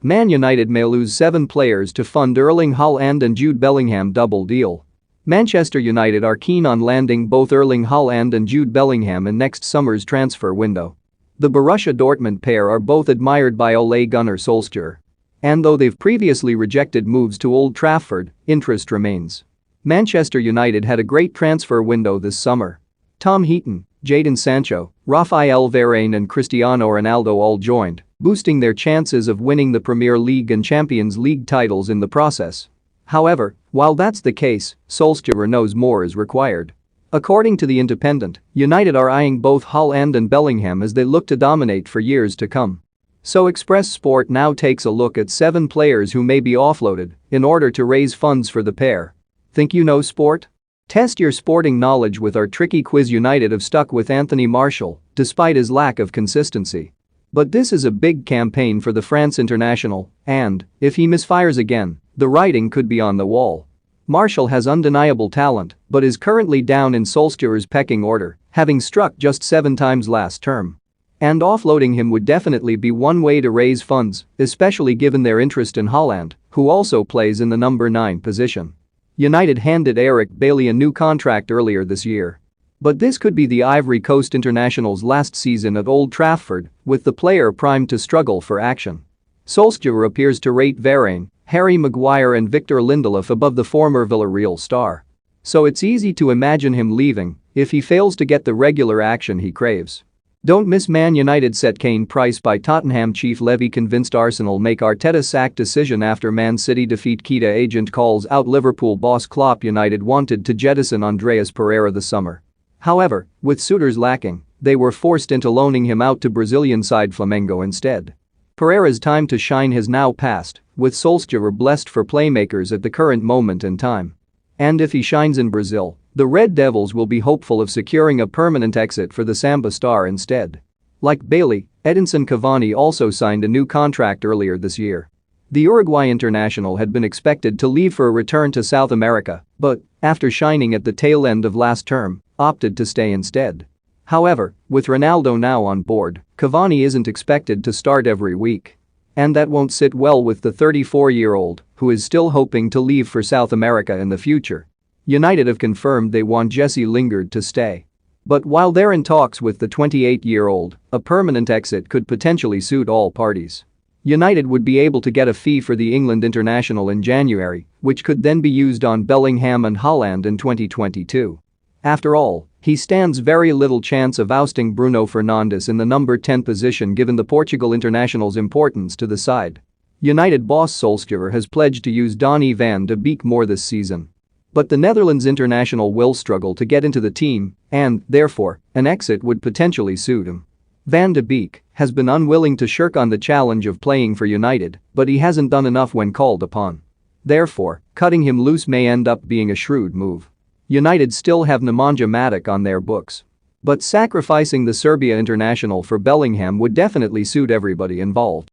Man United may lose 7 players to fund Erling Haaland and Jude Bellingham double deal. Manchester United are keen on landing both Erling Haaland and Jude Bellingham in next summer's transfer window. The Borussia Dortmund pair are both admired by Ole Gunnar Solskjaer. And though they've previously rejected moves to Old Trafford, interest remains. Manchester United had a great transfer window this summer. Tom Heaton, Jadon Sancho, Raphael Varane and Cristiano Ronaldo all joined, boosting their chances of winning the Premier League and Champions League titles in the process. However, while that's the case, Solskjaer knows more is required. According to The Independent, United are eyeing both Haaland and Bellingham as they look to dominate for years to come. So Express Sport now takes a look at 7 players who may be offloaded in order to raise funds for the pair. Think you know sport? Test your sporting knowledge with our tricky quiz. United have stuck with Anthony Martial despite his lack of consistency. But this is a big campaign for the France international, and if he misfires again, the writing could be on the wall. Martial has undeniable talent but is currently down in Solskjaer's pecking order, having struck just 7 times last term. And offloading him would definitely be one way to raise funds, especially given their interest in Haaland, who also plays in the number 9 position. United handed Eric Bailly a new contract earlier this year. But this could be the Ivory Coast international's last season at Old Trafford, with the player primed to struggle for action. Solskjaer appears to rate Varane, Harry Maguire and Victor Lindelof above the former Villarreal star. So it's easy to imagine him leaving if he fails to get the regular action he craves. Don't miss Man United set Kane Price by Tottenham chief Levy convinced Arsenal make Arteta sack decision after Man City defeat. Keita agent calls out Liverpool boss Klopp. United wanted to jettison Andreas Pereira this summer. However, with suitors lacking, they were forced into loaning him out to Brazilian side Flamengo instead. Pereira's time to shine has now passed, with Solskjaer blessed for playmakers at the current moment in time. And if he shines in Brazil, the Red Devils will be hopeful of securing a permanent exit for the Samba star instead. Like Bailey, Edinson Cavani also signed a new contract earlier this year. The Uruguay international had been expected to leave for a return to South America, but, after shining at the tail end of last term, opted to stay instead. However, with Ronaldo now on board, Cavani isn't expected to start every week. And that won't sit well with the 34-year-old, who is still hoping to leave for South America in the future. United have confirmed they want Jesse Lingard to stay. But while they're in talks with the 28-year-old, a permanent exit could potentially suit all parties. United would be able to get a fee for the England international in January, which could then be used on Bellingham and Haaland in 2022. After all, he stands very little chance of ousting Bruno Fernandes in the number 10 position given the Portugal international's importance to the side. United boss Solskjaer has pledged to use Donny van de Beek more this season. But the Netherlands international will struggle to get into the team, and, therefore, an exit would potentially suit him. Van de Beek has been unwilling to shirk on the challenge of playing for United, but he hasn't done enough when called upon. Therefore, cutting him loose may end up being a shrewd move. United still have Nemanja Matic on their books. But sacrificing the Serbia international for Bellingham would definitely suit everybody involved.